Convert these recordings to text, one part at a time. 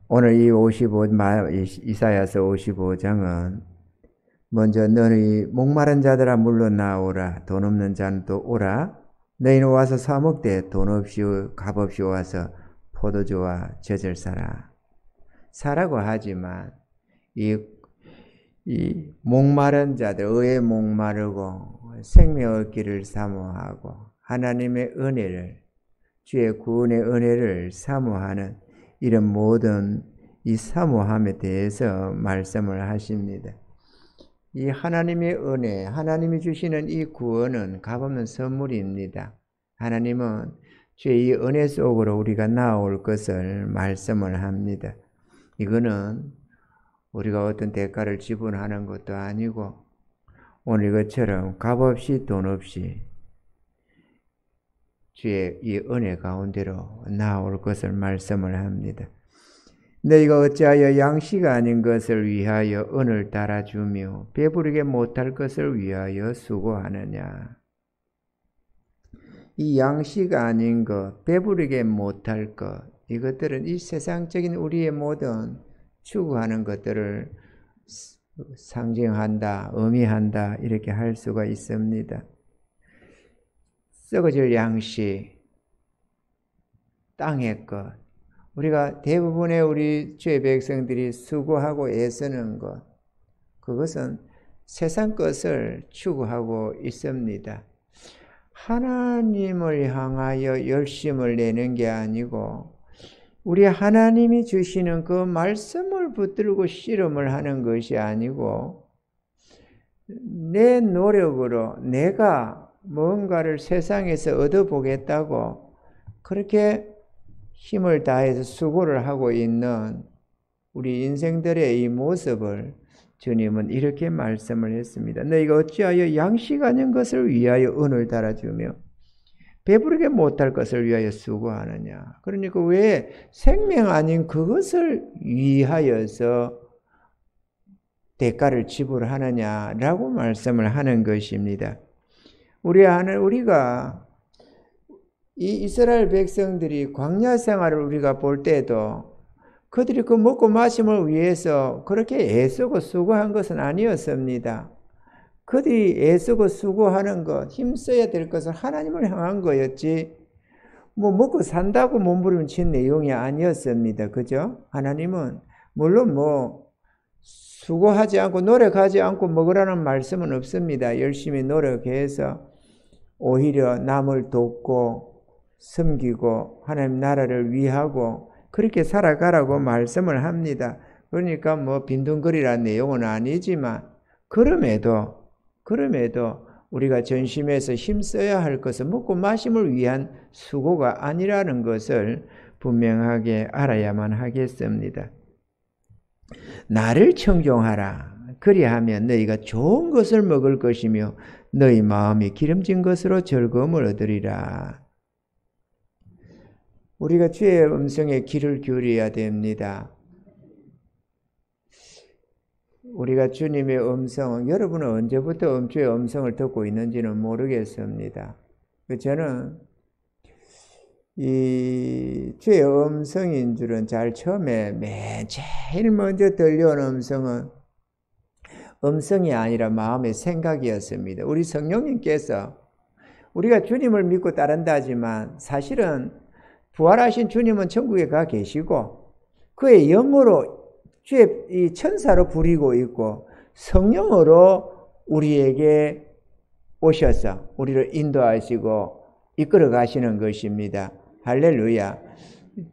오늘 이 이사야서 55장은 먼저 너희 목마른 자들아 물러나오라. 돈 없는 자는 또 오라. 너희는 와서 사 먹되 돈 없이 값없이 와서 포도주와 젖을 사라. 사라고 하지만 이 목마른 자들, 의에 목마르고 생명 얻기를 사모하고 하나님의 은혜를, 주의 구원의 은혜를 사모하는 이런 모든 이 사모함에 대해서 말씀을 하십니다. 이 하나님의 은혜, 하나님이 주시는 이 구원은 값없는 선물입니다. 하나님은 주의 이 은혜 속으로 우리가 나올 것을 말씀을 합니다. 이거는 우리가 어떤 대가를 지불하는 것도 아니고 오늘 이것처럼 값없이 돈 없이 주의 이 은혜 가운데로 나올 것을 말씀을 합니다. 너희가 어찌하여 양식 아닌 것을 위하여 은을 달아주며 배부르게 못할 것을 위하여 수고하느냐. 이 양식 아닌 것, 배부르게 못할 것, 이것들은 이 세상적인 우리의 모든 추구하는 것들을 상징한다, 의미한다 이렇게 할 수가 있습니다. 썩어질 양식, 땅의 것, 우리가 대부분의 우리 주의 백성들이 수고하고 애쓰는 것, 그것은 세상 것을 추구하고 있습니다. 하나님을 향하여 열심을 내는 게 아니고 우리 하나님이 주시는 그 말씀을 붙들고 씨름을 하는 것이 아니고 내 노력으로 내가 뭔가를 세상에서 얻어보겠다고 그렇게 힘을 다해서 수고를 하고 있는 우리 인생들의 이 모습을 주님은 이렇게 말씀을 했습니다. 너희가 어찌하여 양식 아닌 것을 위하여 은을 달아주며 배부르게 못할 것을 위하여 수고하느냐. 그러니까 왜 생명 아닌 그것을 위하여서 대가를 지불하느냐라고 말씀을 하는 것입니다. 우리가 이 이스라엘 백성들이 광야 생활을 우리가 볼 때도 그들이 그 먹고 마심을 위해서 그렇게 애쓰고 수고한 것은 아니었습니다. 그들이 애쓰고 수고하는 것, 힘써야 될 것은 하나님을 향한 거였지 먹고 산다고 몸부림 친 내용이 아니었습니다. 그죠? 하나님은 물론 수고하지 않고 노력하지 않고 먹으라는 말씀은 없습니다. 열심히 노력해서 오히려 남을 돕고 섬기고 하나님 나라를 위하고 그렇게 살아가라고 말씀을 합니다. 그러니까 빈둥거리라는 내용은 아니지만 그럼에도 우리가 전심해서 힘써야 할 것은 먹고 마심을 위한 수고가 아니라는 것을 분명하게 알아야만 하겠습니다. 나를 청종하라. 그리하면 너희가 좋은 것을 먹을 것이며 너희 마음이 기름진 것으로 즐거움을 얻으리라. 우리가 주의 음성에 귀를 기울여야 됩니다. 우리가 주님의 음성, 여러분은 언제부터 주의 음성을 듣고 있는지는 모르겠습니다. 저는 이 주의 음성인 줄은 잘 처음에 제일 먼저 들려온 음성이 아니라 마음의 생각이었습니다. 우리 성령님께서 우리가 주님을 믿고 따른다 하지만 사실은 부활하신 주님은 천국에 가 계시고 그의 영으로 주의 이 천사로 부리고 있고 성령으로 우리에게 오셔서 우리를 인도하시고 이끌어 가시는 것입니다. 할렐루야.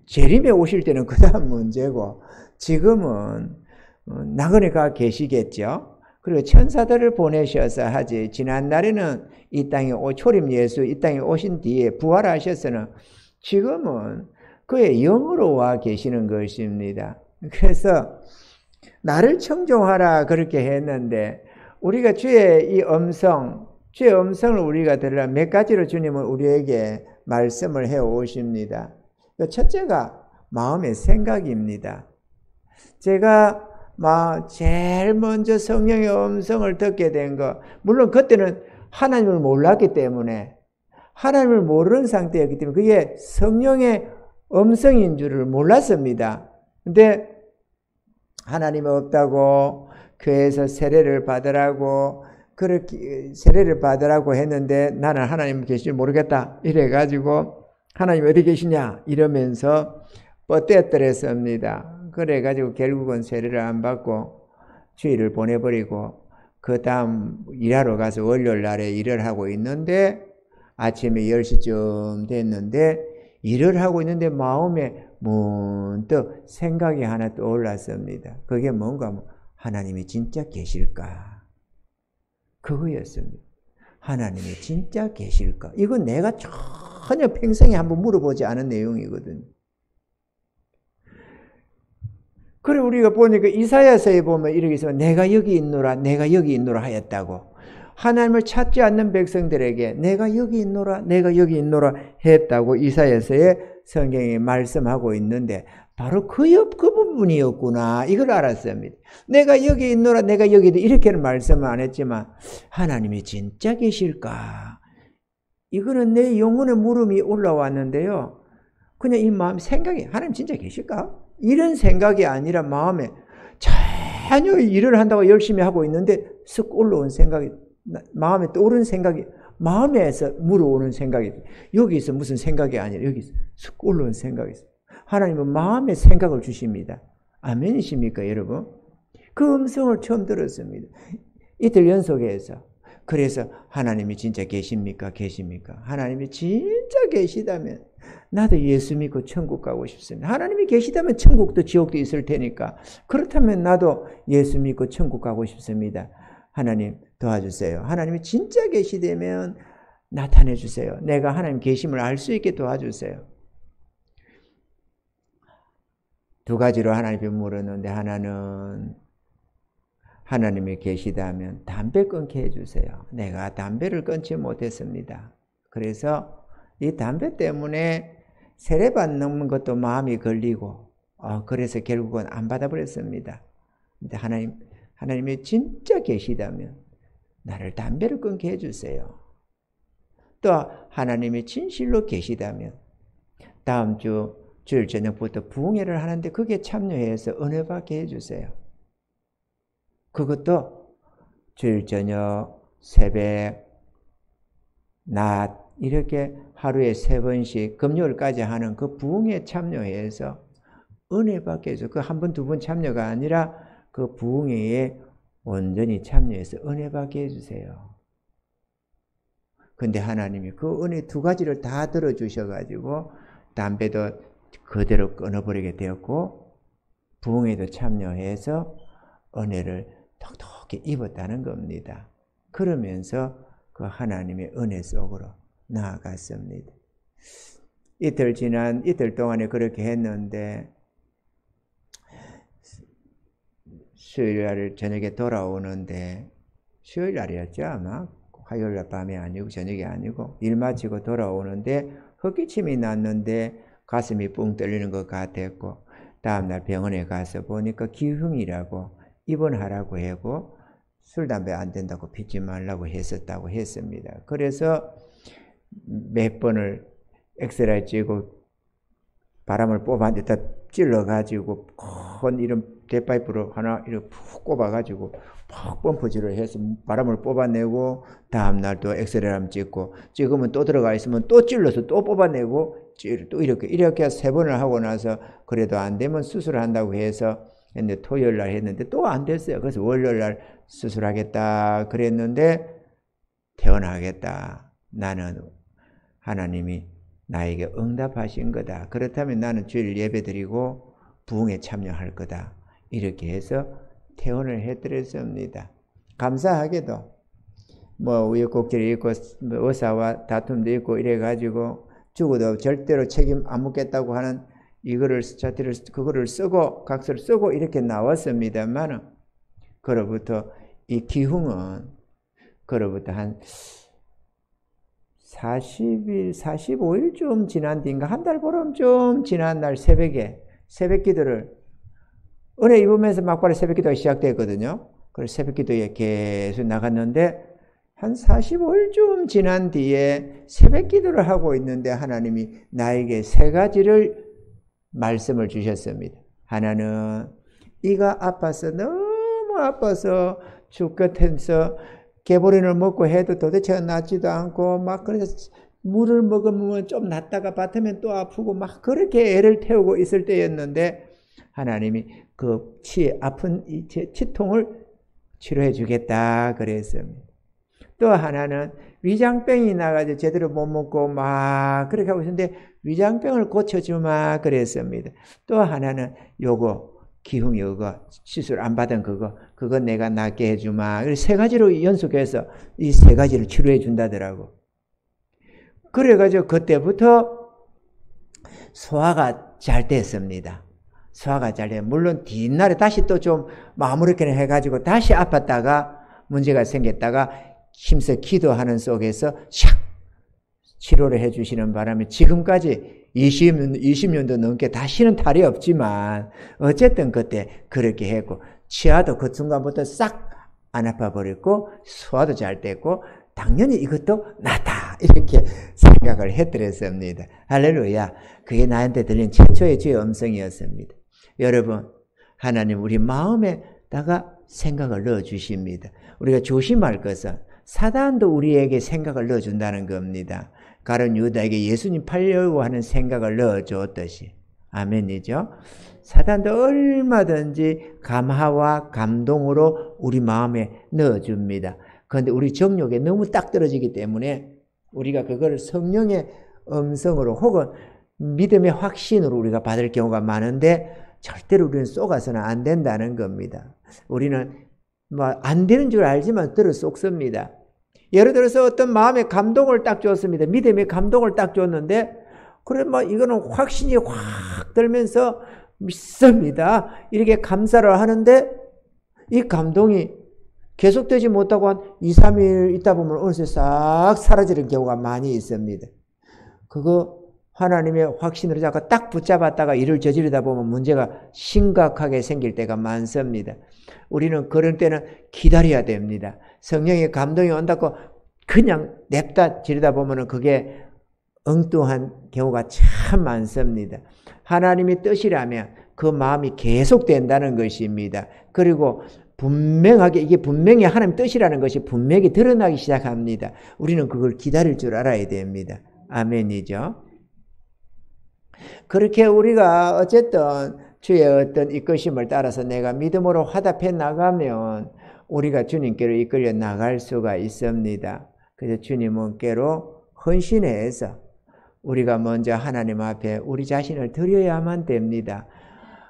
재림에 오실 때는 그 다음 문제고 지금은 낙원에 가 계시겠죠. 그리고 천사들을 보내셔서 하지. 지난날에는 이 땅에 초림 예수 이 땅에 오신 뒤에 부활하셔서는 지금은 그의 영으로 와 계시는 것입니다. 그래서 나를 청종하라 그렇게 했는데 우리가 주의 음성을 우리가 들으라 몇 가지로 주님은 우리에게 말씀을 해 오십니다. 첫째가 마음의 생각입니다. 제가 제일 먼저 성령의 음성을 듣게 된 것, 물론 그때는 하나님을 몰랐기 때문에 하나님을 모르는 상태였기 때문에 그게 성령의 음성인 줄을 몰랐습니다. 근데 하나님 없다고 교회에서 세례를 받으라고 그렇게 세례를 받으라고 했는데 나는 하나님 계실 모르겠다 이래가지고 하나님 어디 계시냐 이러면서 뻗대었더랬습니다. 그래가지고 결국은 세례를 안 받고 주일을 보내버리고 그 다음 일하러 가서 월요일 날에 일을 하고 있는데 아침에 10시쯤 됐는데 일을 하고 있는데 마음에 문득 생각이 하나 떠올랐습니다. 그게 뭔가 하나님이 진짜 계실까? 그거였습니다. 하나님이 진짜 계실까? 이건 내가 전혀 평생에 한번 물어보지 않은 내용이거든요. 그래 우리가 보니까 이사야서에 보면 이렇게 있으면 내가 여기 있노라 내가 여기 있노라 하였다고. 하나님을 찾지 않는 백성들에게 내가 여기 있노라 내가 여기 있노라 했다고 이사야서에 성경이 말씀하고 있는데 바로 그 부분이었구나 이걸 알았습니다. 내가 여기 있노라 내가 여기 있노라 이렇게는 말씀을 안 했지만 하나님이 진짜 계실까? 이거는 내 영혼의 물음이 올라왔는데요. 그냥 이 마음 생각이 하나님 진짜 계실까? 이런 생각이 아니라 마음에 전혀 일을 한다고 열심히 하고 있는데 쓱 올라온 생각이 마음에 떠오른 생각이 마음에서 물어오는 생각이 여기서 무슨 생각이 아니라 여기서 쓱 올라온 생각이 있어요. 하나님은 마음의 생각을 주십니다. 아멘이십니까 여러분? 그 음성을 처음 들었습니다. 이틀 연속해서. 그래서 하나님이 진짜 계십니까? 계십니까? 하나님이 진짜 계시다면 나도 예수 믿고 천국 가고 싶습니다. 하나님이 계시다면 천국도 지옥도 있을 테니까 그렇다면 나도 예수 믿고 천국 가고 싶습니다. 하나님 도와주세요. 하나님이 진짜 계시다면 나타내 주세요. 내가 하나님 계심을 알 수 있게 도와주세요. 두 가지로 하나님께 물었는데 하나는 하나님이 계시다면 담배 끊게 해주세요. 내가 담배를 끊지 못했습니다. 그래서 이 담배 때문에 세례받는 것도 마음이 걸리고 그래서 결국은 안 받아버렸습니다. 근데 하나님이 진짜 계시다면 나를 담배를 끊게 해주세요. 또 하나님이 진실로 계시다면 다음 주 주일 저녁부터 부흥회를 하는데 그게 참여해서 은혜 받게 해주세요. 그것도 주일 저녁, 새벽, 낮 이렇게 하루에 3번씩 금요일까지 하는 그 부흥회에 참여해서 은혜 받게 해서 그 한 번, 두 번 참여가 아니라 그 부흥회에 온전히 참여해서 은혜 받게 해주세요. 근데 하나님이 그 은혜 두 가지를 다 들어주셔가지고 담배도 그대로 끊어버리게 되었고 부흥회도 참여해서 은혜를 톡톡히 입었다는 겁니다. 그러면서 그 하나님의 은혜 속으로 나아갔습니다. 이틀 동안에 그렇게 했는데 수요일날 저녁에 돌아오는데 수요일날이었죠 아마 화요일날 밤이 아니고 저녁이 아니고 일 마치고 돌아오는데 헛기침이 났는데 가슴이 뿡 뚫리는 것 같았고 다음날 병원에 가서 보니까 기흉이라고 입원하라고 하고 술, 담배 안 된다고 피지 말라고 했었다고 했습니다. 그래서 몇 번을 엑스레이 찍고 바람을 뽑았는데 다 찔러가지고 큰 이런 대파이프로 하나 이렇게 푹 꼽아가지고 푹 펌프질을 해서 바람을 뽑아내고 다음날 또 엑스레이 한번 찍으면 또 들어가 있으면 또 찔러서 또 뽑아내고 또 이렇게 해서 3번을 하고 나서 그래도 안 되면 수술을 한다고 해서 했는데 토요일날 했는데 또 안 됐어요. 그래서 월요일날 수술하겠다 그랬는데 퇴원하겠다. 나는 하나님이 나에게 응답하신 거다. 그렇다면 나는 주일 예배 드리고 부흥에 참여할 거다. 이렇게 해서 퇴원을 해드렸습니다. 감사하게도 우여곡절이 있고 의사와 다툼도 있고 이래가지고 죽어도 절대로 책임 안 묻겠다고 하는 그거를 쓰고 각서를 쓰고 이렇게 나왔습니다만 그로부터 이 기흉은 그로부터 한 40일, 45일쯤 지난 뒤인가 한 달 보름 좀 지난 날 새벽에 새벽 기도를 은혜 입으면서 막바로 새벽 기도가 시작됐거든요. 그래서 새벽 기도에 계속 나갔는데 한 45일쯤 지난 뒤에 새벽 기도를 하고 있는데 하나님이 나에게 3가지를 말씀을 주셨습니다. 하나는 이가 아파서 너무 아파서 죽겠면서 개보린을 먹고 해도 도대체 낫지도 않고 막 그래서 물을 먹으면 좀 낫다가 받으면 또 아프고 막 그렇게 애를 태우고 있을 때였는데 하나님이 그 아픈 치통을 치료해 주겠다 그랬습니다. 또 하나는 위장병이 나가지고 제대로 못 먹고 막 그렇게 하고 있었는데 위장병을 고쳐주마 그랬습니다. 또 하나는 요거 기흉 요거 시술 안 받은 그거 내가 낫게 해주마. 세 가지로 연속해서 이 세 가지를 치료해 준다더라고. 그래가지고 그때부터 소화가 잘 됐습니다. 소화가 잘 돼. 물론 뒷날에 다시 또 좀 마무리를 해가지고 다시 아팠다가 문제가 생겼다가 힘써 기도하는 속에서 샥 치료를 해주시는 바람에 지금까지 20년도 넘게 다시는 탈이 없지만 어쨌든 그때 그렇게 했고 치아도 그 순간부터 싹 안 아파버렸고 소화도 잘 됐고 당연히 이것도 낫다 이렇게 생각을 해드렸습니다. 할렐루야. 그게 나한테 들린 최초의 주의 음성이었습니다. 여러분 하나님 우리 마음에다가 생각을 넣어주십니다. 우리가 조심할 것은 사단도 우리에게 생각을 넣어준다는 겁니다. 가룟 유다에게 예수님 팔려고 하는 생각을 넣어줬듯이. 아멘이죠. 사단도 얼마든지 감화와 감동으로 우리 마음에 넣어줍니다. 그런데 우리 정욕에 너무 딱 떨어지기 때문에 우리가 그걸 성령의 음성으로 혹은 믿음의 확신으로 우리가 받을 경우가 많은데 절대로 우리는 쏘가서는 안 된다는 겁니다. 우리는 뭐 안 되는 줄 알지만 들어 쏙습니다. 예를 들어서 어떤 마음의 감동을 딱 줬습니다. 믿음의 감동을 딱 줬는데 그래 뭐 이거는 확신이 확 들면서 믿습니다. 이렇게 감사를 하는데 이 감동이 계속되지 못하고 한 2, 3일 있다 보면 어느새 싹 사라지는 경우가 많이 있습니다. 그거 하나님의 확신으로 자꾸 딱 붙잡았다가 일을 저지르다 보면 문제가 심각하게 생길 때가 많습니다. 우리는 그런 때는 기다려야 됩니다. 성령의 감동이 온다고 그냥 냅다 지르다 보면 그게 엉뚱한 경우가 참 많습니다. 하나님의 뜻이라면 그 마음이 계속된다는 것입니다. 그리고 분명하게 이게 분명히 하나님 뜻이라는 것이 분명히 드러나기 시작합니다. 우리는 그걸 기다릴 줄 알아야 됩니다. 아멘이죠. 그렇게 우리가 어쨌든 주의 어떤 이끄심을 따라서 내가 믿음으로 화답해 나가면 우리가 주님께로 이끌려 나갈 수가 있습니다. 그래서 주님께로 헌신해서 우리가 먼저 하나님 앞에 우리 자신을 드려야만 됩니다.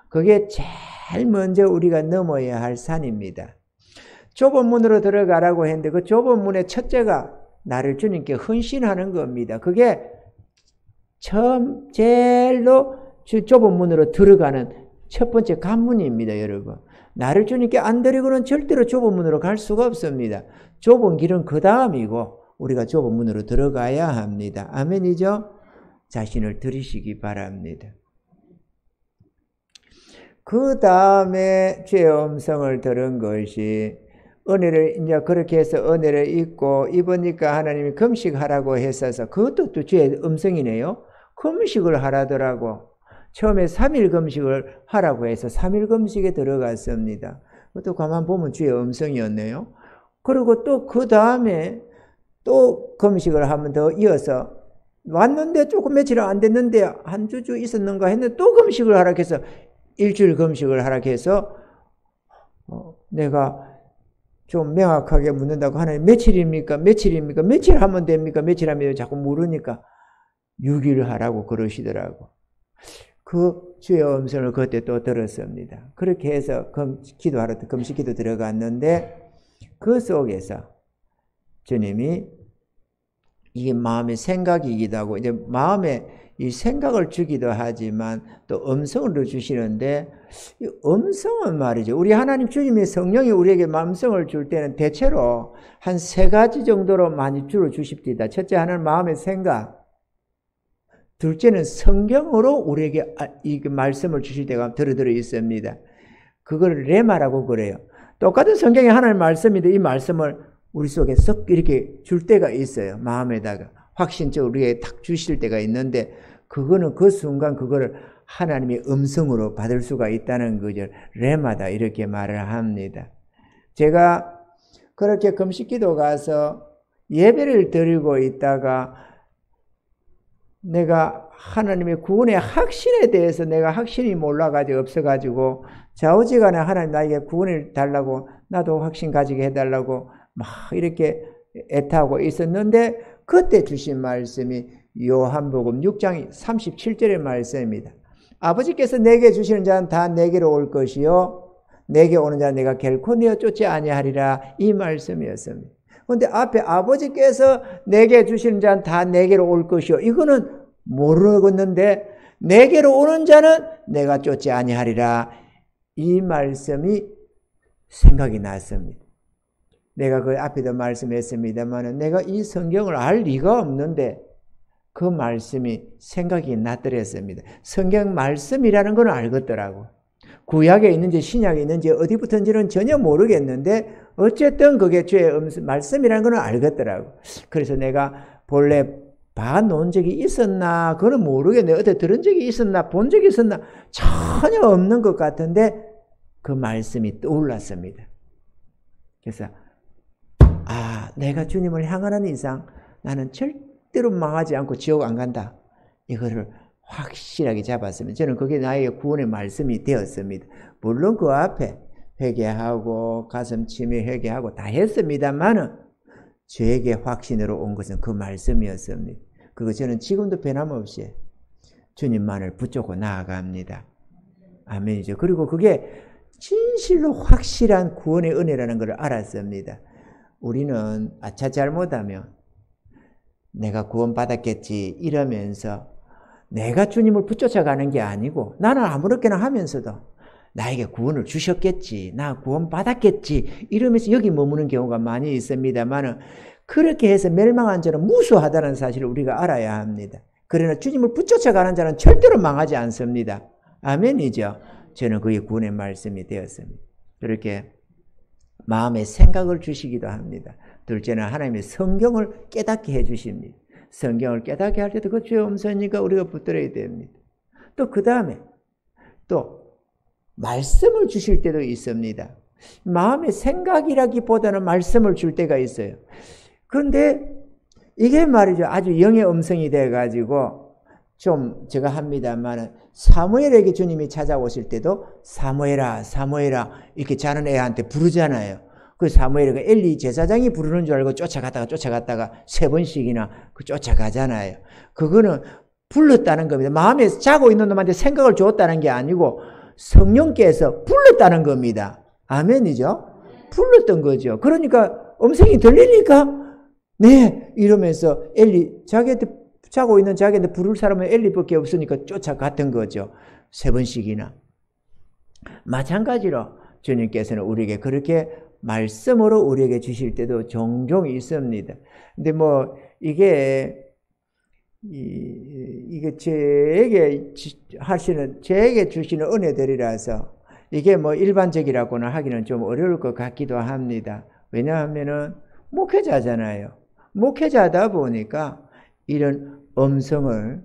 그게 제일 먼저 우리가 넘어야 할 산입니다. 좁은 문으로 들어가라고 했는데 그 좁은 문의 첫째가 나를 주님께 헌신하는 겁니다. 그게 처음 제일로 좁은 문으로 들어가는 첫 번째 관문입니다. 여러분. 나를 주님께 안 드리고는 절대로 좁은 문으로 갈 수가 없습니다. 좁은 길은 그 다음이고 우리가 좁은 문으로 들어가야 합니다. 아멘이죠? 자신을 드리시기 바랍니다. 그 다음에 주의 음성을 들은 것이 은혜를 이제 그렇게 해서 은혜를 입고 입으니까 하나님이 금식하라고 했어서 그것도 또 주의 음성이네요. 금식을 하라더라고. 처음에 3일 금식을 하라고 해서 3일 금식에 들어갔습니다. 그것도 가만 보면 주의 음성이었네요. 그리고 또 그 다음에 또 금식을 하면 더 이어서 왔는데 조금 며칠 안 됐는데 한 주 있었는가 했는데 또 금식을 하라고 해서 일주일 금식을 하라고 해서 내가 좀 명확하게 묻는다고 하나님 며칠입니까? 며칠입니까? 며칠 하면 됩니까? 며칠 하면 자꾸 물으니까 6일 하라고 그러시더라고. 그 주의 음성을 그때 또 들었습니다. 그렇게 해서 기도하러 금식 기도 들어갔는데 그 속에서 주님이 이게 마음의 생각이기도 하고 이제 마음에 이 생각을 주기도 하지만 또 음성을 주시는데 이 음성은 말이죠. 우리 하나님 주님의 성령이 우리에게 음성을 줄 때는 대체로 한 3가지 정도로 많이 주로 주십니다. 첫째 하나는 마음의 생각. 둘째는 성경으로 우리에게 이 말씀을 주실 때가 들어 있습니다. 그걸 레마라고 그래요. 똑같은 성경에 하나님 말씀인데 이 말씀을 우리 속에 썩 이렇게 줄 때가 있어요. 마음에다가 확신적으로 우리에게 딱 주실 때가 있는데 그거는 그 순간 그거를 하나님의 음성으로 받을 수가 있다는 거죠. 레마다 이렇게 말을 합니다. 제가 그렇게 금식기도 가서 예배를 드리고 있다가 내가 하나님의 구원의 확신에 대해서 내가 확신이 몰라가지고 없어가지고 좌우지간에 하나님 나에게 구원을 달라고 나도 확신 가지게 해달라고 막 이렇게 애타고 있었는데 그때 주신 말씀이 요한복음 6장 37절의 말씀입니다. 아버지께서 내게 주시는 자는 다 내게로 올 것이요 내게 오는 자는 내가 결코 내어 쫓지 아니하리라 이 말씀이었습니다. 그런데 앞에 아버지께서 내게 주시는 자는 다 내게로 올 것이요 이거는 모르겠는데 내게로 오는 자는 내가 쫓지 아니하리라 이 말씀이 생각이 났습니다. 내가 그 앞에도 말씀했습니다만 내가 이 성경을 알 리가 없는데 그 말씀이 생각이 났더랬습니다. 성경 말씀이라는 건 알겠더라고. 구약에 있는지 신약에 있는지 어디부터인지는 전혀 모르겠는데 어쨌든 그게 주의 말씀이라는 건 알겠더라고. 그래서 내가 본래 봐놓은 적이 있었나 그건 모르겠네. 어디 들은 적이 있었나 본 적이 있었나 전혀 없는 것 같은데 그 말씀이 떠올랐습니다. 그래서 내가 주님을 향하는 이상 나는 절대로 망하지 않고 지옥 안 간다. 이거를 확실하게 잡았으면 저는 그게 나에게 구원의 말씀이 되었습니다. 물론 그 앞에 회개하고 가슴치미 회개하고 다 했습니다만은 저에게 확신으로 온 것은 그 말씀이었습니다. 그거 저는 지금도 변함없이 주님만을 붙잡고 나아갑니다. 아멘이죠. 그리고 그게 진실로 확실한 구원의 은혜라는 걸 알았습니다. 우리는 잘못하면 내가 구원받았겠지 이러면서 내가 주님을 붙쫓아가는 게 아니고 나는 아무렇게나 하면서도 나에게 구원을 주셨겠지 나 구원받았겠지 이러면서 여기 머무는 경우가 많이 있습니다만 그렇게 해서 멸망한 자는 무수하다는 사실을 우리가 알아야 합니다. 그러나 주님을 붙쫓아가는 자는 절대로 망하지 않습니다. 아멘이죠. 저는 그게 구원의 말씀이 되었습니다. 그렇게 마음의 생각을 주시기도 합니다. 둘째는 하나님의 성경을 깨닫게 해주십니다. 성경을 깨닫게 할 때도 그 주의 음성이니까 우리가 붙들어야 됩니다. 또 그 다음에 또 말씀을 주실 때도 있습니다. 마음의 생각이라기보다는 말씀을 줄 때가 있어요. 그런데 이게 말이죠. 아주 영의 음성이 돼가지고 좀 제가 합니다만 사무엘에게 주님이 찾아오실 때도 사무엘아 사무엘아 이렇게 자는 애한테 부르잖아요. 그 사무엘이가 엘리 제사장이 부르는 줄 알고 쫓아갔다가 3번씩이나 쫓아가잖아요. 그거는 불렀다는 겁니다. 마음에 자고 있는 놈한테 생각을 줬다는 게 아니고 성령께서 불렀다는 겁니다. 아멘이죠? 불렀던 거죠. 그러니까 음성이 들리니까 네 이러면서 엘리 자기한테 자고 있는 자기한테 부를 사람은 엘리밖에 없으니까 쫓아갔던 거죠. 3번씩이나. 마찬가지로 주님께서는 우리에게 그렇게 말씀으로 우리에게 주실 때도 종종 있습니다. 근데 뭐 이게 제에게 주시는 은혜들이라서 이게 뭐 일반적이라고는 하기는 좀 어려울 것 같기도 합니다. 왜냐하면은 목회자잖아요. 목회자다 보니까 이런 음성을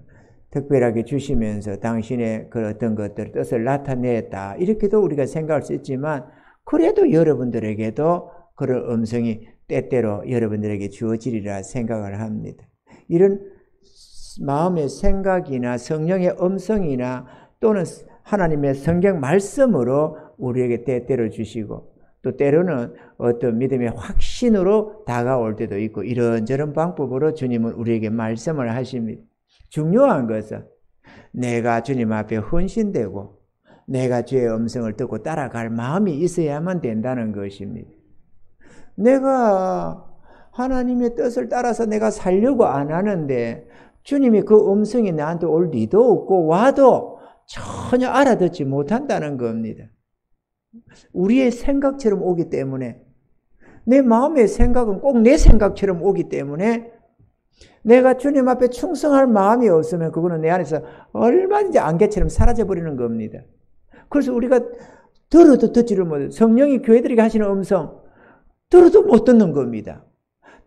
특별하게 주시면서 당신의 그 어떤 것들 뜻을 나타냈다 이렇게도 우리가 생각할 수 있지만 그래도 여러분들에게도 그런 음성이 때때로 여러분들에게 주어지리라 생각을 합니다. 이런 마음의 생각이나 성령의 음성이나 또는 하나님의 성경 말씀으로 우리에게 때때로 주시고 또 때로는 어떤 믿음의 확신으로 다가올 때도 있고 이런저런 방법으로 주님은 우리에게 말씀을 하십니다. 중요한 것은 내가 주님 앞에 헌신되고 내가 주의 음성을 듣고 따라갈 마음이 있어야만 된다는 것입니다. 내가 하나님의 뜻을 따라서 내가 살려고 안 하는데 주님이 그 음성이 나한테 올 리도 없고 와도 전혀 알아듣지 못한다는 겁니다. 우리의 생각처럼 오기 때문에 내 마음의 생각은 꼭 내 생각처럼 오기 때문에 내가 주님 앞에 충성할 마음이 없으면 그거는 내 안에서 얼마든지 안개처럼 사라져버리는 겁니다. 그래서 우리가 들어도 듣지를 못해요. 성령이 교회들에게 하시는 음성 들어도 못 듣는 겁니다.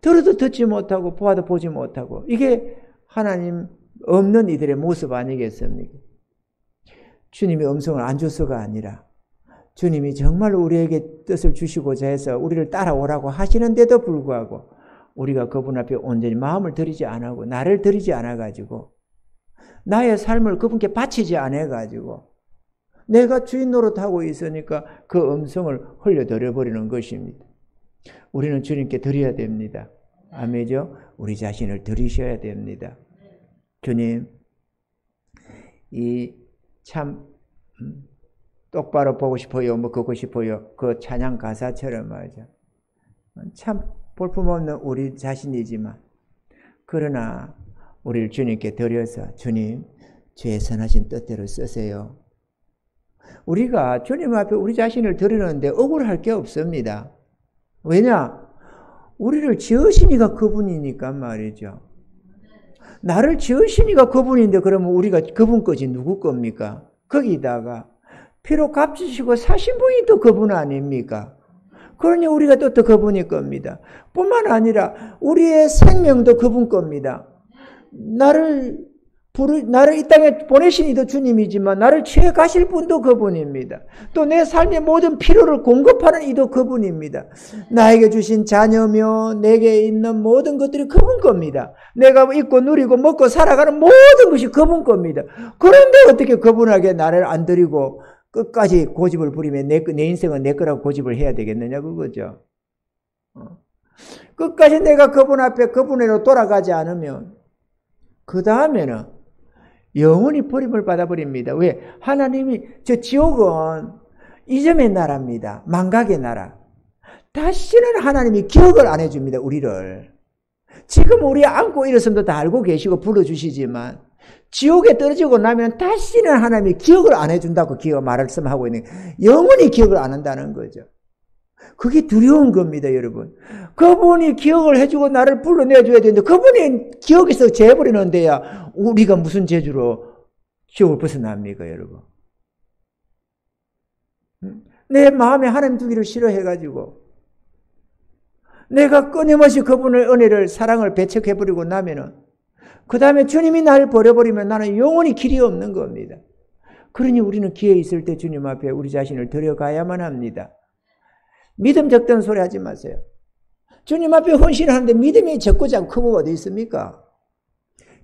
들어도 듣지 못하고 보아도 보지 못하고 이게 하나님 없는 이들의 모습 아니겠습니까? 주님이 음성을 안 줘서가 아니라 주님이 정말로 우리에게 뜻을 주시고자 해서 우리를 따라오라고 하시는데도 불구하고 우리가 그분 앞에 온전히 마음을 들이지 않고 나를 들이지 않아가지고 나의 삶을 그분께 바치지 않아가지고 내가 주인 노릇하고 있으니까 그 음성을 흘려드려버리는 것입니다. 우리는 주님께 드려야 됩니다. 아멘이죠? 우리 자신을 드리셔야 됩니다. 주님, 이 참 똑바로 보고 싶어요, 뭐 걷고 싶어요. 그 찬양 가사처럼 말이죠. 참 볼품없는 우리 자신이지만 그러나 우리를 주님께 드려서 주님, 주의 선하신 뜻대로 쓰세요. 우리가 주님 앞에 우리 자신을 드리는데 억울할 게 없습니다. 왜냐? 우리를 지으시니까 그분이니까 말이죠. 나를 지으시니까 그분인데 그러면 우리가 그분 거지 누구 겁니까? 거기다가 피로 값주시고 사신 분이 또 그분 아닙니까? 그러니 우리가 또 그분이 겁니다. 뿐만 아니라 우리의 생명도 그분 겁니다. 나를 이 땅에 보내신 이도 주님이지만 나를 취해 가실 분도 그분입니다. 또 내 삶의 모든 필요를 공급하는 이도 그분입니다. 나에게 주신 자녀며 내게 있는 모든 것들이 그분 겁니다. 내가 입고 누리고 먹고 살아가는 모든 것이 그분 겁니다. 그런데 어떻게 그분에게 나를 안 드리고 끝까지 고집을 부리며 내 인생은 내 거라고 고집을 해야 되겠느냐 그거죠. 끝까지 내가 그분 앞에 그분으로 돌아가지 않으면 그 다음에는 영원히 버림을 받아버립니다. 왜? 하나님이 저 지옥은 이점의 나라입니다. 망각의 나라. 다시는 하나님이 기억을 안 해줍니다. 우리를. 지금 우리 안고 일었음도 다 알고 계시고 불러주시지만 지옥에 떨어지고 나면 다시는 하나님이 기억을 안 해준다고 말씀하고 있는 거예요. 영원히 기억을 안 한다는 거죠. 그게 두려운 겁니다, 여러분. 그분이 기억을 해주고 나를 불러내줘야 되는데 그분이 기억에서 재버리는 데야 우리가 무슨 재주로 지옥을 벗어납니까, 여러분? 내 마음에 하나님 두기를 싫어해가지고 내가 끊임없이 그분의 은혜를 사랑을 배척해버리고 나면은 그 다음에 주님이 나를 버려버리면 나는 영원히 길이 없는 겁니다. 그러니 우리는 기회 있을 때 주님 앞에 우리 자신을 드려가야만 합니다. 믿음 적던 소리 하지 마세요. 주님 앞에 헌신하는데 믿음이 적고 크고 어디 있습니까?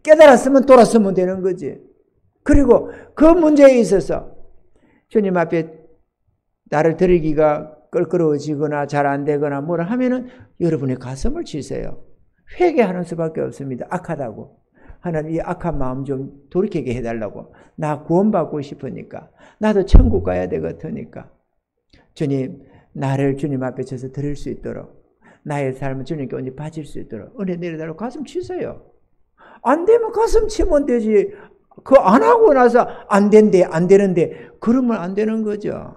깨달았으면 돌았으면 되는 거지. 그리고 그 문제에 있어서 주님 앞에 나를 드리기가 껄끄러워지거나 잘 안 되거나 뭐라 하면은 여러분의 가슴을 치세요. 회개하는 수밖에 없습니다. 악하다고. 하나님 이 악한 마음 좀 돌이키게 해달라고. 나 구원받고 싶으니까. 나도 천국 가야 되거든니까. 주님, 나를 주님 앞에 쳐서 드릴 수 있도록 나의 삶을 주님께 언제 바칠 수 있도록 은혜 내려달라고 가슴 치세요. 안 되면 가슴 치면 되지. 그거 안 하고 나서 안 된대, 안 되는데 그러면 안 되는 거죠.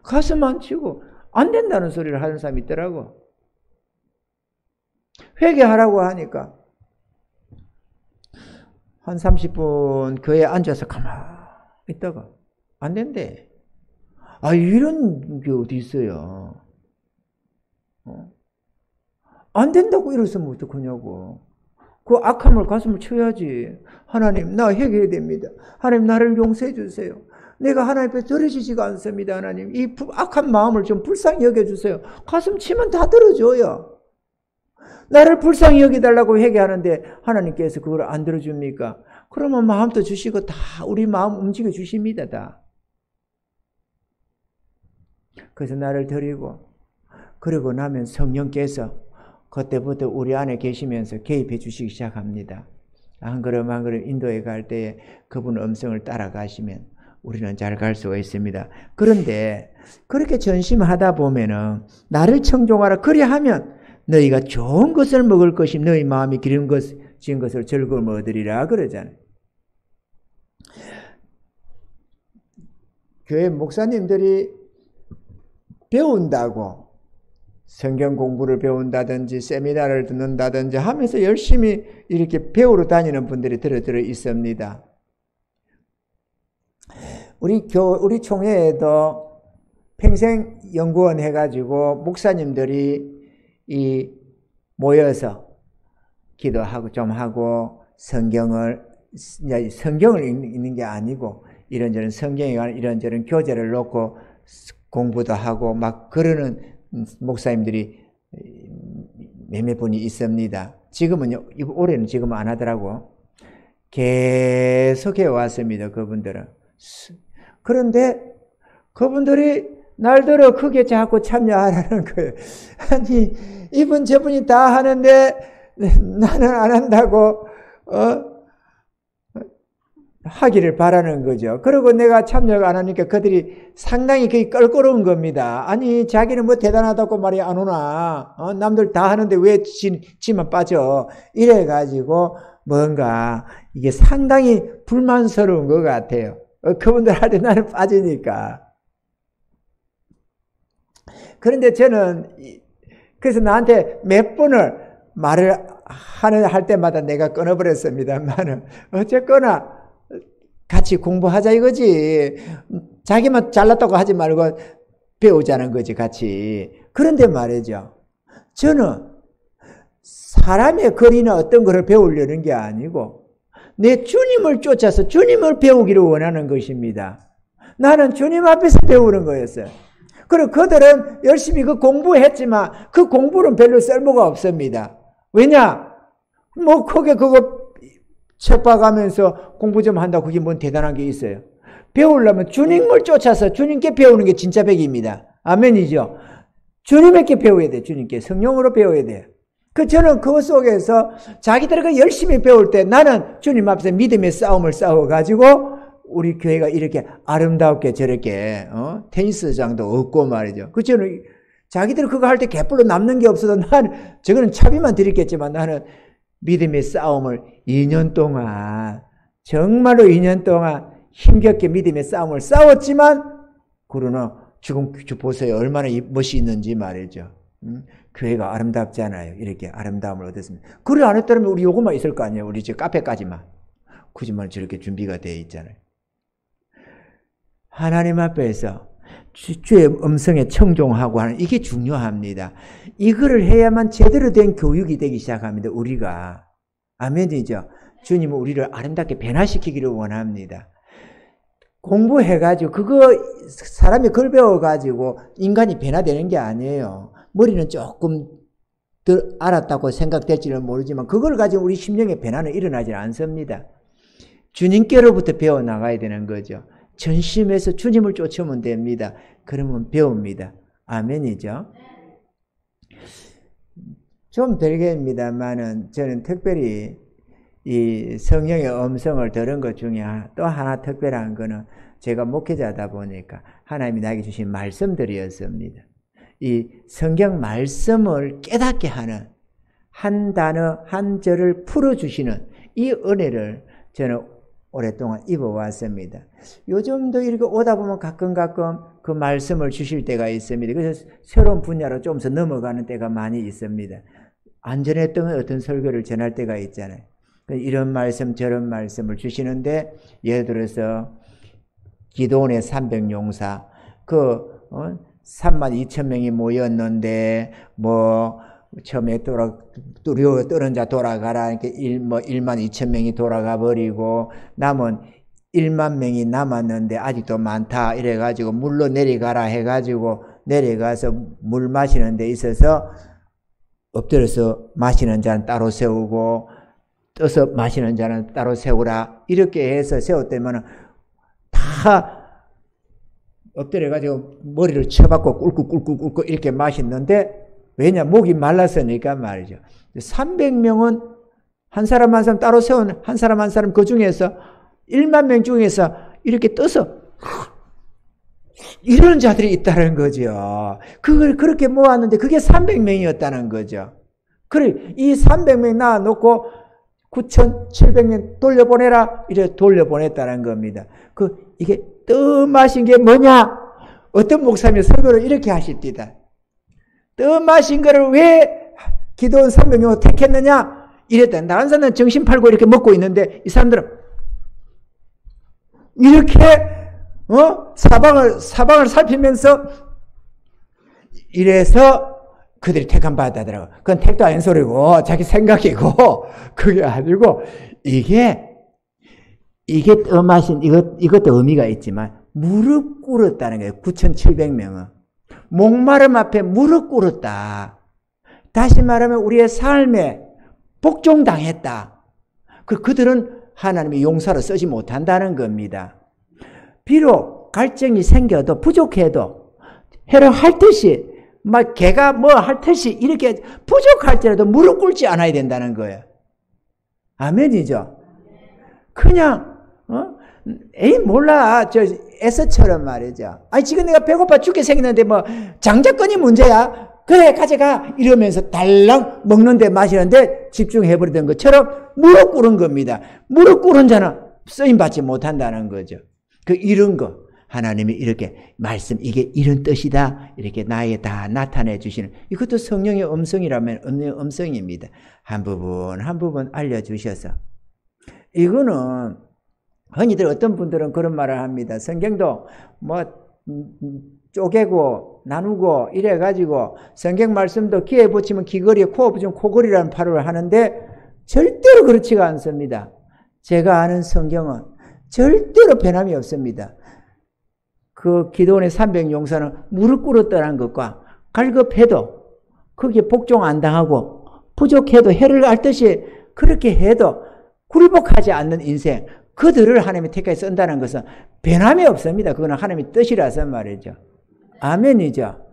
가슴 안 치고 안 된다는 소리를 하는 사람이 있더라고. 회개하라고 하니까 한 30분 교회에 앉아서 가만히 있다가 안 된대. 아, 이런 게 어디 있어요. 안 된다고 이랬으면 어떡하냐고. 그 악함을 가슴을 쳐야지. 하나님, 나 회개해야 됩니다. 하나님, 나를 용서해 주세요. 내가 하나님 앞에 들어지지가 않습니다. 하나님, 이 악한 마음을 좀 불쌍히 여겨주세요. 가슴 치면 다 들어줘요. 나를 불쌍히 여기달라고 회개하는데 하나님께서 그걸 안 들어줍니까? 그러면 마음도 주시고 다 우리 마음 움직여 주십니다. 다. 그래서 나를 드리고 그러고 나면 성령께서 그때부터 우리 안에 계시면서 개입해 주시기 시작합니다. 한 걸음 한 걸음 인도에 갈 때에 그분 음성을 따라가시면 우리는 잘 갈 수가 있습니다. 그런데 그렇게 전심하다 보면은 나를 청종하라 그리하면 너희가 좋은 것을 먹을 것이 너희 마음이 기름진 것을 즐거움 얻으리라 그러잖아요. 교회 목사님들이 배운다고 성경 공부를 배운다든지 세미나를 듣는다든지 하면서 열심히 이렇게 배우러 다니는 분들이 들어 있습니다. 우리 총회에도 평생연구원 해가지고 목사님들이 모여서 기도하고 좀 하고 성경을 읽는 게 아니고 이런저런 성경에 관한 이런저런 교재를 놓고 공부도 하고 막 그러는 목사님들이 몇몇 분이 있습니다. 지금은요, 올해는 지금 안 하더라고. 계속 해왔습니다, 그분들은. 그런데 그분들이 날들어 크게 자꾸 참여하라는 거예요. 아니, 이분 저분이 다 하는데 나는 안 한다고 하기를 바라는 거죠. 그리고 내가 참여가 안 하니까 그들이 상당히 그게 껄끄러운 겁니다. 아니, 자기는 뭐 대단하다고 말이 안 오나? 남들 다 하는데 왜 지만 빠져? 이래가지고 뭔가 이게 상당히 불만스러운 것 같아요. 그분들한테 나는 빠지니까. 그런데 저는 그래서 나한테 몇 번을 말을 할 때마다 내가 끊어버렸습니다만은 어쨌거나 같이 공부하자 이거지. 자기만 잘났다고 하지 말고 배우자는 거지, 같이. 그런데 말이죠. 저는 사람의 거리나 어떤 것을 배우려는 게 아니고 내 주님을 쫓아서 주님을 배우기를 원하는 것입니다. 나는 주님 앞에서 배우는 거였어요. 그리고 그들은 열심히 그 공부했지만 그 공부는 별로 쓸모가 없습니다. 왜냐? 뭐 크게 그거 책 봐가면서 공부 좀 한다고 그게 뭔 대단한 게 있어요. 배우려면 주님을 쫓아서 주님께 배우는 게 진짜 백입니다. 아멘이죠. 주님께 배워야 돼. 주님께 성령으로 배워야 돼요. 저는 그 속에서 자기들이 열심히 배울 때 나는 주님 앞에서 믿음의 싸움을 싸워가지고 우리 교회가 이렇게 아름답게 저렇게 테니스장도 없고 말이죠. 저는 자기들이 그거 할 때 개뿔로 남는 게 없어도 나는 저거는 차비만 드리겠지만 나는 믿음의 싸움을 2년 동안 정말로 2년 동안 힘겹게 믿음의 싸움을 싸웠지만 그러나 지금 보세요. 얼마나 멋이 있는지 말이죠. 교회가 아름답잖아요. 이렇게 아름다움을 얻었습니다. 그걸 안 했다면 우리 요것만 있을 거 아니에요. 우리 저 카페까지만. 굳이만 저렇게 준비가 되어 있잖아요. 하나님 앞에서 주의 음성에 청종하고 하는 이게 중요합니다. 이거를 해야만 제대로 된 교육이 되기 시작합니다. 우리가. 아멘이죠. 주님은 우리를 아름답게 변화시키기를 원합니다. 공부해가지고 그거 사람이 그걸 배워가지고 인간이 변화되는 게 아니에요. 머리는 조금 더 알았다고 생각될지는 모르지만 그걸 가지고 우리 심령의 변화는 일어나지 않습니다. 주님께로부터 배워나가야 되는 거죠. 전심에서 주님을 쫓으면 됩니다. 그러면 배웁니다. 아멘이죠. 좀 별개입니다만은 저는 특별히 이 성령의 음성을 들은 것 중에 또 하나 특별한 거는 제가 목회자다 보니까 하나님이 나에게 주신 말씀들이었습니다. 이 성경 말씀을 깨닫게 하는 한 단어 한 절을 풀어주시는 이 은혜를 저는 오랫동안 입어왔습니다. 요즘도 이렇게 오다 보면 가끔 그 말씀을 주실 때가 있습니다. 그래서 새로운 분야로 조금씩 넘어가는 때가 많이 있습니다. 안전했던 어떤 설교를 전할 때가 있잖아요. 이런 말씀 저런 말씀을 주시는데 예를 들어서 기도원의 300용사 32,000명이 모였는데 처음에 두려워 떠는 자 돌아가라. 이렇게 12,000명이 돌아가 버리고 남은 1만 명이 남았는데 아직도 많다. 이래가지고 물로 내려가라 해가지고 내려가서 물 마시는 데 있어서 엎드려서 마시는 자는 따로 세우고 떠서 마시는 자는 따로 세우라. 이렇게 해서 세웠다면 다 엎드려가지고 머리를 쳐박고 꿀꿀꿀꿀꿀 이렇게 마셨는데 왜냐? 목이 말랐으니까 말이죠. 300명은 한 사람 한 사람 따로 세운 한 사람 한 사람 그 중에서 1만 명 중에서 이렇게 떠서 이런 자들이 있다는 거죠. 그걸 그렇게 모았는데 그게 300명이었다는 거죠. 그래, 이 300명 낳아놓고 9,700명 돌려보내라. 이래 돌려보냈다는 겁니다. 이게 떠마신 게 뭐냐? 어떤 목사님이 설교를 이렇게 하십니다. 떠마신 거를 왜 기도원 300명을 택했느냐? 이랬다. 다른 사람은 정신 팔고 이렇게 먹고 있는데 이 사람들은 이렇게 사방을 살피면서 이래서 그들이 택함 받았다더라고. 그건 택도 아닌 소리고 자기 생각이고 그게 아니고 이게 엄하신 이것도 의미가 있지만 무릎 꿇었다는 거예요. 9,700명은 목마름 앞에 무릎 꿇었다. 다시 말하면 우리의 삶에 복종당했다. 그들은 하나님의 용사로 쓰지 못한다는 겁니다. 비록 갈증이 생겨도 부족해도 해를 할 듯이 막 개가 뭐 할 듯이 이렇게 부족할지라도 무릎 꿇지 않아야 된다는 거예요. 아멘이죠. 그냥 에이 몰라 저 에서처럼 말이죠. 아니 지금 내가 배고파 죽게 생겼는데 뭐 장자권이 문제야. 그래 가져가 이러면서 달랑 먹는데 마시는데 집중해버리던 것처럼 무릎 꿇은 겁니다. 무릎 꿇은 자는 쓰임받지 못한다는 거죠. 이런 거 하나님이 이렇게 말씀 이게 이런 뜻이다 이렇게 나에게 다 나타내 주시는 이것도 성령의 음성이라면 음성입니다. 한 부분 알려주셔서 이거는 흔히들 어떤 분들은 그런 말을 합니다. 성경도 뭐 쪼개고 나누고 이래가지고 성경 말씀도 귀에 붙이면 귀걸이에 코에 붙이면 코걸이라는 발음을 하는데 절대로 그렇지가 않습니다. 제가 아는 성경은 절대로 변함이 없습니다. 그 기도원의 300용사는 무릎 꿇었다는 것과 갈급해도 거기에 복종 안 당하고 부족해도 해를 앓듯이 그렇게 해도 굴복하지 않는 인생 그들을 하나님이 택하여 쓴다는 것은 변함이 없습니다. 그거는 하나님의 뜻이라서 말이죠. 아멘이죠.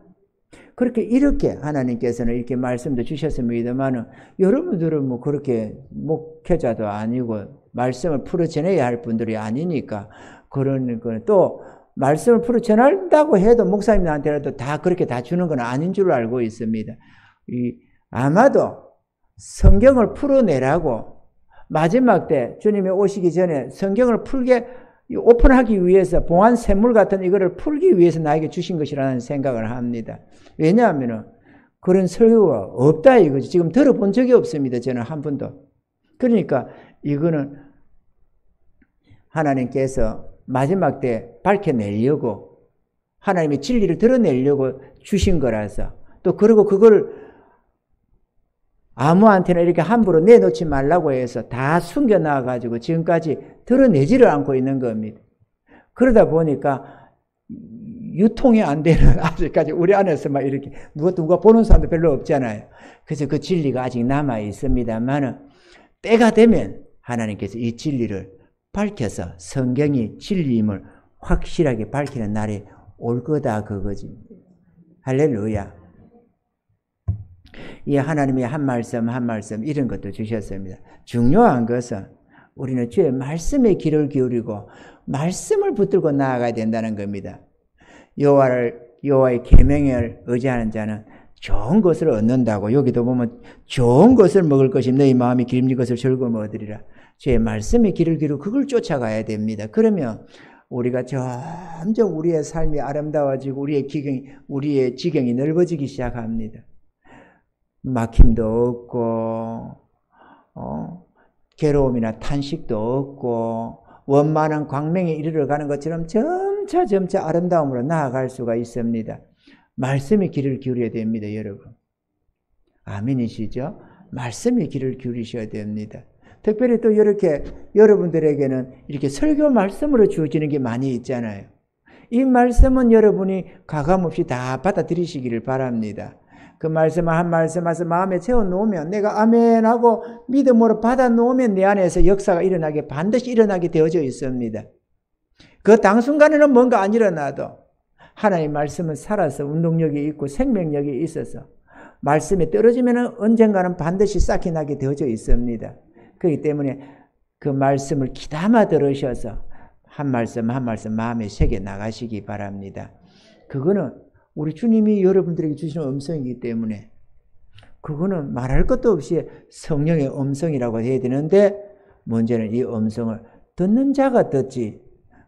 그렇게 이렇게 하나님께서는 이렇게 말씀도 주셨습니다만은 여러분들은 뭐 그렇게 목회자도 아니고 말씀을 풀어 전해야 할 분들이 아니니까 그런 거는 또 말씀을 풀어 전한다고 해도 목사님한테라도 다 그렇게 다 주는 건 아닌 줄 알고 있습니다. 아마도 성경을 풀어내라고 마지막 때 주님이 오시기 전에 성경을 풀게 오픈하기 위해서 봉한 샘물 같은 이거를 풀기 위해서 나에게 주신 것이라는 생각을 합니다. 왜냐하면 그런 설교가 없다 이거지. 지금 들어본 적이 없습니다. 저는 한 번도. 그러니까 이거는 하나님께서 마지막 때 밝혀내려고 하나님의 진리를 드러내려고 주신 거라서 또 그리고 그걸 아무한테나 이렇게 함부로 내놓지 말라고 해서 다 숨겨놔가지고 지금까지 드러내지를 않고 있는 겁니다. 그러다 보니까 유통이 안 되는 아직까지 우리 안에서 막 이렇게 누가 보는 사람도 별로 없잖아요. 그래서 그 진리가 아직 남아 있습니다만은 때가 되면 하나님께서 이 진리를 밝혀서 성경이 진리임을 확실하게 밝히는 날이 올 거다 그거지. 할렐루야. 이 하나님이 한 말씀 이런 것도 주셨습니다. 중요한 것은 우리는 주의 말씀에 귀를 기울이고 말씀을 붙들고 나아가야 된다는 겁니다. 여호와의 계명을 의지하는 자는 좋은 것을 얻는다고 여기도 보면 좋은 것을 먹을 것이면 너희 마음이 기름진 것을 즐거움 얻으리라. 주의 말씀에 귀를 기울이고 그걸 쫓아가야 됩니다. 그러면 우리가 점점 우리의 삶이 아름다워지고 우리의 지경이 넓어지기 시작합니다. 막힘도 없고 괴로움이나 탄식도 없고 원만한 광명에 이르러가는 것처럼 점차 아름다움으로 나아갈 수가 있습니다. 말씀에 귀를 기울여야 됩니다. 여러분. 아멘이시죠? 말씀에 귀를 기울이셔야 됩니다. 특별히 또 이렇게 여러분들에게는 이렇게 설교 말씀으로 주어지는 게 많이 있잖아요. 이 말씀은 여러분이 가감없이 다 받아들이시기를 바랍니다. 그 말씀 한 말씀 마음에 채워놓으면 내가 아멘하고 믿음으로 받아놓으면 내 안에서 역사가 반드시 일어나게 되어져 있습니다. 그 당순간에는 뭔가 안 일어나도 하나님의 말씀은 살아서 운동력이 있고 생명력이 있어서 말씀에 떨어지면 언젠가는 반드시 싹이 나게 되어져 있습니다. 그렇기 때문에 그 말씀을 귀담아 들으셔서 한 말씀 마음에 새겨 나가시기 바랍니다. 그거는 우리 주님이 여러분들에게 주시는 음성이기 때문에 그거는 말할 것도 없이 성령의 음성이라고 해야 되는데 문제는 이 음성을 듣는 자가 듣지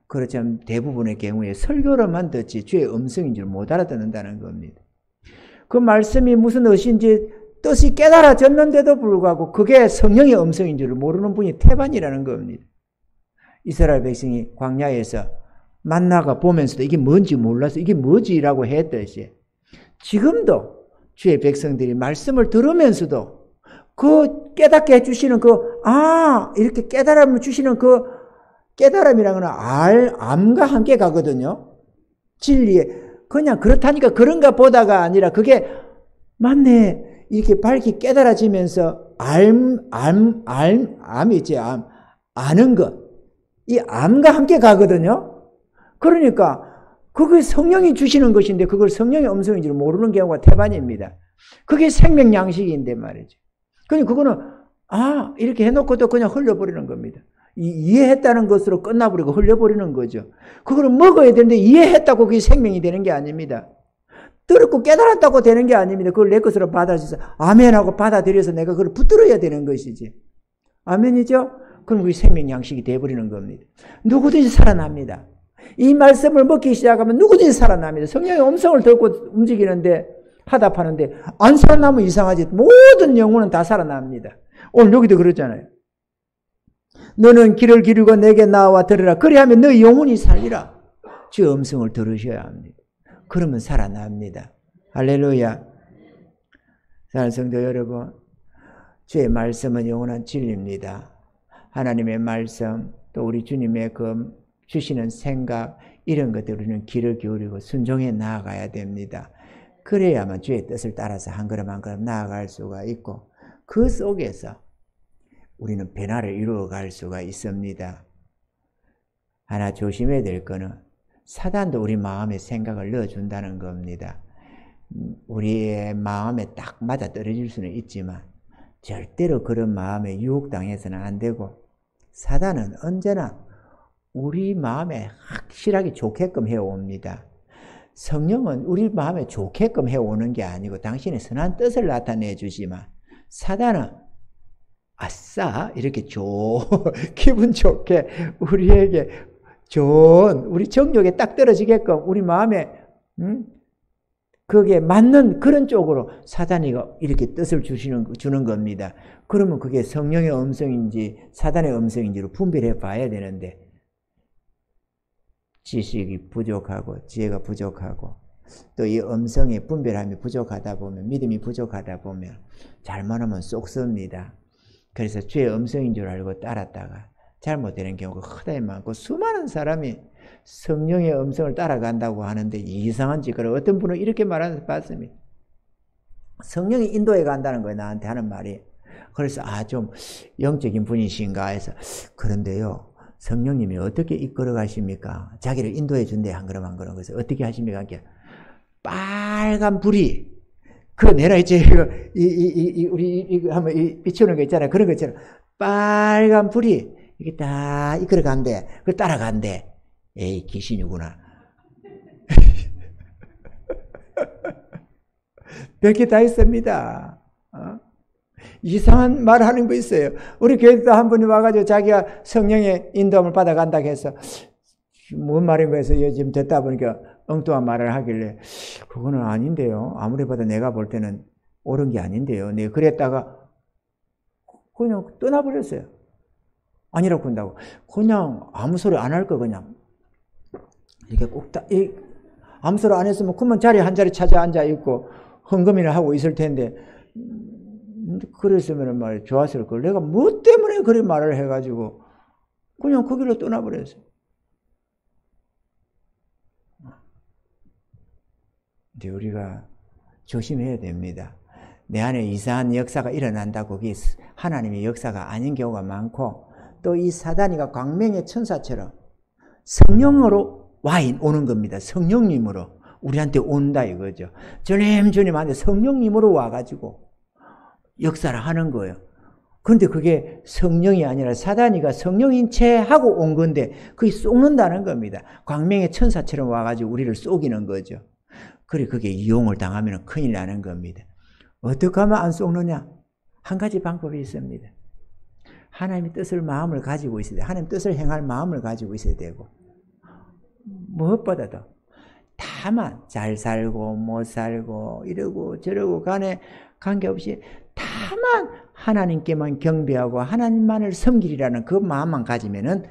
그렇지만 대부분의 경우에 설교로만 듣지 주의 음성인 줄 못 알아듣는다는 겁니다. 그 말씀이 무슨 뜻인지 뜻이 깨달아졌는데도 불구하고 그게 성령의 음성인 줄 모르는 분이 태반이라는 겁니다. 이스라엘 백성이 광야에서 만나가 보면서도 이게 뭔지 몰라서 이게 뭐지라고 했듯이 지금도 주의 백성들이 말씀을 들으면서도 그 깨닫게 해주시는 이렇게 깨달음을 주시는 그 깨달음이라는 건 암과 함께 가거든요. 진리에. 그냥 그렇다니까 그런가 보다가 아니라 그게 맞네. 이렇게 밝게 깨달아지면서 아는 것. 이 암과 함께 가거든요. 그러니까 그게 성령이 주시는 것인데 그걸 성령의 음성인지 모르는 경우가 태반입니다. 그게 생명 양식인데 말이죠. 그러니까 그거는 이렇게 해놓고도 그냥 흘려버리는 겁니다. 이해했다는 것으로 끝나버리고 흘려버리는 거죠. 그걸 먹어야 되는데 이해했다고 그게 생명이 되는 게 아닙니다. 들었고 깨달았다고 되는 게 아닙니다. 그걸 내 것으로 받아들여서 아멘하고 받아들여서 내가 그걸 붙들어야 되는 것이지. 아멘이죠? 그럼 그게 생명 양식이 되어버리는 겁니다. 누구든지 살아납니다. 이 말씀을 먹기 시작하면 누구든지 살아납니다. 성령의 음성을 듣고 움직이는데 하답하는데 안 살아나면 이상하지. 모든 영혼은 다 살아납니다. 오늘 여기도 그러잖아요. 너는 길을 기르고 내게 나와 들으라. 그리하면 너의 영혼이 살리라. 주의 음성을 들으셔야 합니다. 그러면 살아납니다. 할렐루야. 사랑하는 성도 여러분, 주의 말씀은 영원한 진리입니다. 하나님의 말씀, 또 우리 주님의 그 주시는 생각, 이런 것들 우리는 귀를 기울이고 순종해 나아가야 됩니다. 그래야만 주의 뜻을 따라서 한 걸음 한 걸음 나아갈 수가 있고 그 속에서 우리는 변화를 이루어갈 수가 있습니다. 하나 조심해야 될 거는 사단도 우리 마음에 생각을 넣어준다는 겁니다. 우리의 마음에 딱 맞아 떨어질 수는 있지만 절대로 그런 마음에 유혹당해서는 안 되고 사단은 언제나 우리 마음에 확실하게 좋게끔 해옵니다. 성령은 우리 마음에 좋게끔 해오는 게 아니고 당신의 선한 뜻을 나타내 주지만 사단은 아싸 이렇게 기분 좋게 우리에게 좋은 우리 정욕에 딱 떨어지게끔 우리 마음에 거기에 맞는 그런 쪽으로 사단이 이렇게 뜻을 주는 겁니다. 그러면 그게 성령의 음성인지 사단의 음성인지로 분별해 봐야 되는데 지식이 부족하고 지혜가 부족하고 또 이 음성의 분별함이 부족하다 보면 믿음이 부족하다 보면 잘못하면 쏙습니다. 그래서 주의 음성인 줄 알고 따랐다가 잘못되는 경우가 허다히 많고 수많은 사람이 성령의 음성을 따라간다고 하는데 이상한 짓을 어떤 분은 이렇게 말하는 걸 봤습니다. 성령이 인도해 간다는 거예요. 나한테 하는 말이. 그래서 좀 영적인 분이신가 해서 그런데요. 성령님이 어떻게 이끌어 가십니까? 자기를 인도해 준대 한 걸음 한 걸음. 그래서 어떻게 하십니까? 빨간 불이 내가 이제 우리 한번 비추는 거 있잖아요. 그런 거 있잖아요. 빨간 불이 이게 딱 이끌어 간대. 그걸 따라간대. 에이 귀신이구나. 별게 다 있습니다. 이상한 말 하는 거 있어요. 우리 교회도 한 분이 와가지고 자기가 성령의 인도함을 받아간다고 해서 뭔 말인 거에서 지금 듣다 보니까 엉뚱한 말을 하길래 그거는 아닌데요. 아무리 봐도 내가 볼 때는 옳은 게 아닌데요. 내가 그랬다가 그냥 떠나버렸어요. 아니라고 한다고. 그냥 아무 소리 안 할 거 그냥 이렇게 꼭 아무 소리 안 했으면 그만 자리 한 자리 찾아 앉아 있고 헌금이나 하고 있을 텐데 그랬으면 말이야 좋았을 걸. 내가 뭐 때문에 그런 말을 해가지고 그냥 그 길로 떠나버렸어요. 근데 우리가 조심해야 됩니다. 내 안에 이상한 역사가 일어난다고 그게 하나님의 역사가 아닌 경우가 많고 또 이 사단이가 광명의 천사처럼 성령으로 오는 겁니다. 성령님으로 우리한테 온다 이거죠. 주님한테 성령님으로 와가지고 역사를 하는 거예요. 그런데 그게 성령이 아니라 사단이가 성령인 채 하고 온 건데 그게 쏘는다는 겁니다. 광명의 천사처럼 와가지고 우리를 쏘기는 거죠. 그게 이용을 당하면 큰일 나는 겁니다. 어떻게 하면 안 쏘느냐? 한 가지 방법이 있습니다. 하나님의 뜻을 마음을 가지고 있어야 돼요. 하나님의 뜻을 행할 마음을 가지고 있어야 되고 무엇보다도 다만 잘 살고 못 살고 이러고 저러고 간에 관계없이 다만 하나님께만 경배하고 하나님만을 섬기리라는 그 마음만 가지면은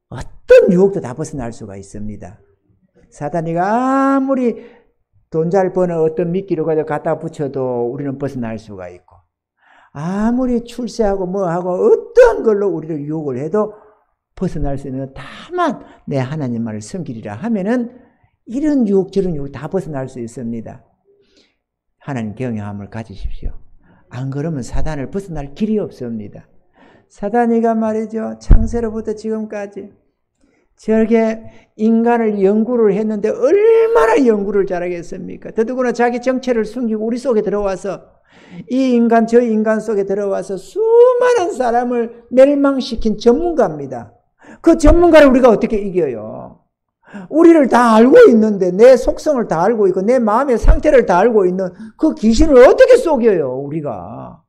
어떤 유혹도 다 벗어날 수가 있습니다. 사단이가 아무리 돈 잘 버는 어떤 미끼를 가지고 갖다 붙여도 우리는 벗어날 수가 있고, 아무리 출세하고 뭐하고 어떤 걸로 우리를 유혹을 해도 벗어날 수 있는 건 다만 내 하나님만을 섬기리라 하면은 이런 유혹 저런 유혹 다 벗어날 수 있습니다. 하나님 경외함을 가지십시오. 안 그러면 사단을 벗어날 길이 없습니다. 사단이가 말이죠, 창세로부터 지금까지 저렇게 인간을 연구를 했는데 얼마나 연구를 잘하겠습니까? 더더구나 자기 정체를 숨기고 우리 속에 들어와서 이 인간 저 인간 속에 들어와서 수많은 사람을 멸망시킨 전문가입니다. 그 전문가를 우리가 어떻게 이겨요? 우리를 다 알고 있는데, 내 속성을 다 알고 있고 내 마음의 상태를 다 알고 있는 그 귀신을 어떻게 속여요? 우리가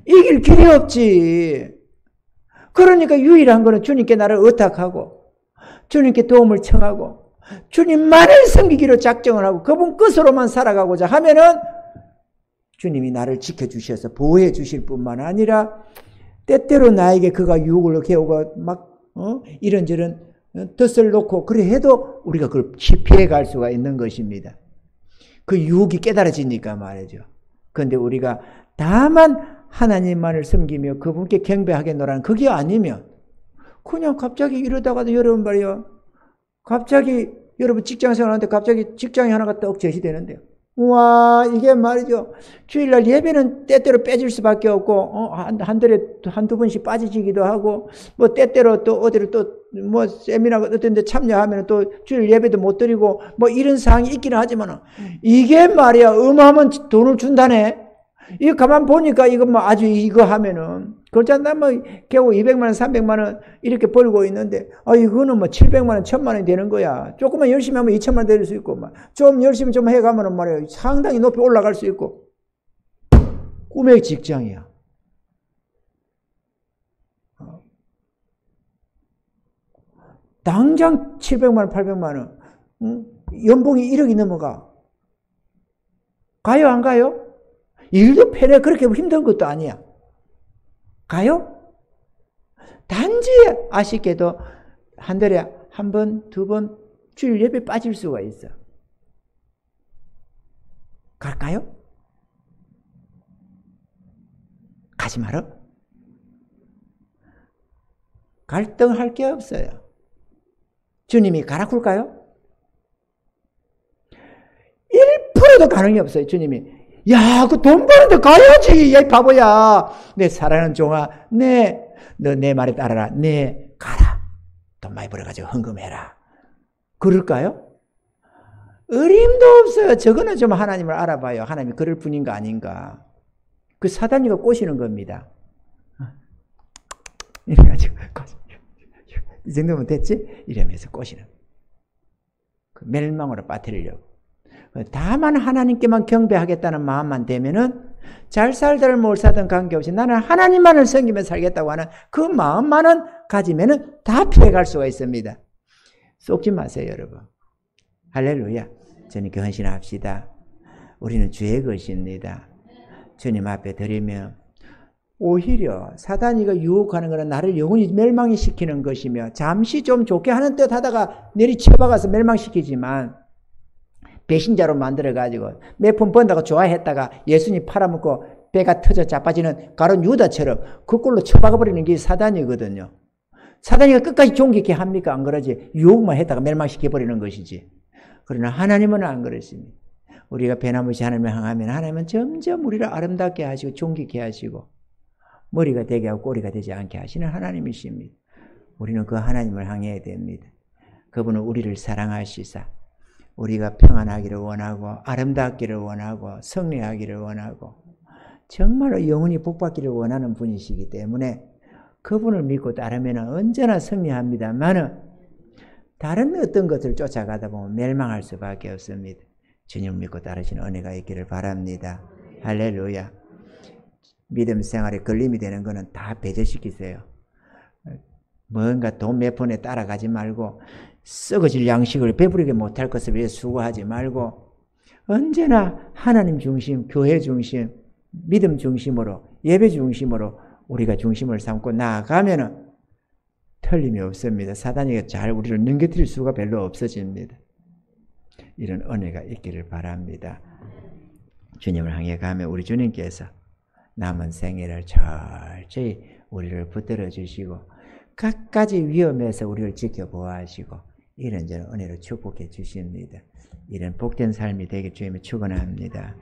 이길 길이 없지. 그러니까 유일한 거는 주님께 나를 의탁하고 주님께 도움을 청하고 주님만을 섬기기로 작정을 하고 그분 끝으로만 살아가고자 하면은 주님이 나를 지켜주셔서 보호해 주실 뿐만 아니라 때때로 나에게 그가 유혹을 해오고 막 이런저런 덫을 놓고 그래 해도 우리가 그걸 피해 갈 수가 있는 것입니다. 그 유혹이 깨달아지니까 말이죠. 그런데 우리가 다만 하나님만을 섬기며 그분께 경배하겠노라는 그게 아니면 그냥 갑자기 이러다가도 여러분 말이요, 갑자기 여러분 직장생활 하는데 갑자기 직장이 하나가 떡 제시되는데요. 와, 이게 말이죠, 주일날 예배는 때때로 빼질 수밖에 없고 한 달에 한두 번씩 빠지기도 하고 뭐 때때로 또 어디로 또 뭐 세미나 어떤 데 참여하면 또 주일 예배도 못 드리고 뭐 이런 상황이 있기는 하지만 이게 말이야 어마어마한 돈을 준다네. 이거 가만 보니까 이거 뭐 아주 이거 하면은 그렇잖아, 뭐 겨우 200만 원 300만 원 이렇게 벌고 있는데 이거는 뭐 700만 원 1000만 원이 되는 거야. 조금만 열심히 하면 2000만 원 될 수 있고 좀 열심히 좀 해가면은 말이야 상당히 높이 올라갈 수 있고 꿈의 직장이야. 당장 700만 원 800만 원 연봉이 1억이 넘어가. 가요 안 가요? 일도 편해 그렇게 힘든 것도 아니야. 가요? 단지 아쉽게도 한 달에 한 번, 두 번 주일 예배 빠질 수가 있어. 갈까요? 가지 말어. 갈등할 게 없어요. 주님이 가라 그럴까요? 1%도 가능이 없어요. 주님이 야, 그 돈 버는데 가야지, 야, 바보야. 내 사랑하는 종아, 너 내 말에 따라라. 가라. 돈 많이 벌어가지고 헌금해라. 그럴까요? 어림도 없어요. 저거는 좀 하나님을 알아봐요. 하나님이 그럴 뿐인가 아닌가. 그 사단이가 꼬시는 겁니다. 이래가지고, 이 정도면 됐지? 이러면서 꼬시는. 그 멸망으로 빠뜨리려고. 다만 하나님께만 경배하겠다는 마음만 되면은 잘 살든 뭘 살든 관계없이 나는 하나님만을 섬기며 살겠다고 하는 그 마음만은 가지면은 다 피해갈 수가 있습니다. 속지 마세요, 여러분. 할렐루야. 주님께 헌신합시다. 우리는 주의 것입니다. 주님 앞에 드리면 오히려 사단이가 유혹하는 것은 나를 영원히 멸망시키는 것이며 잠시 좀 좋게 하는 듯 하다가 내리쳐박아서 멸망시키지만 배신자로 만들어가지고 몇 푼 번다고 좋아했다가 예수님 팔아먹고 배가 터져 자빠지는 가룟 유다처럼 그 꼴로 쳐박아버리는 게 사단이거든요. 사단이가 끝까지 존귀케 합니까? 안 그러지. 유혹만 했다가 멸망시켜버리는 것이지. 그러나 하나님은 안 그렇습니다. 우리가 변함없이 하나님을 향하면 하나님은 점점 우리를 아름답게 하시고 존귀케 하시고 머리가 되게 하고 꼬리가 되지 않게 하시는 하나님이십니다. 우리는 그 하나님을 향해야 됩니다. 그분은 우리를 사랑하시사 우리가 평안하기를 원하고 아름답기를 원하고 승리하기를 원하고 정말로 영원히 복받기를 원하는 분이시기 때문에 그분을 믿고 따르면 언제나 승리합니다만은 다른 어떤 것을 쫓아가다 보면 멸망할 수밖에 없습니다. 주님을 믿고 따르시는 은혜가 있기를 바랍니다. 할렐루야. 믿음 생활에 걸림이 되는 것은 다 배제시키세요. 뭔가 돈 몇 푼에 따라가지 말고 썩어질 양식을 배부르게 못할 것을 위해 수고하지 말고 언제나 하나님 중심, 교회 중심, 믿음 중심으로 예배 중심으로 우리가 중심을 삼고 나아가면 틀림이 없습니다. 사단이 잘 우리를 넘겨뜨릴 수가 별로 없어집니다. 이런 은혜가 있기를 바랍니다. 주님을 향해 가면 우리 주님께서 남은 생애를 철저히 우리를 붙들어 주시고 갖가지 위험에서 우리를 지켜보아하시고 이런저런 은혜로 축복해 주십니다. 이런 복된 삶이 되길 주님을 축원합니다.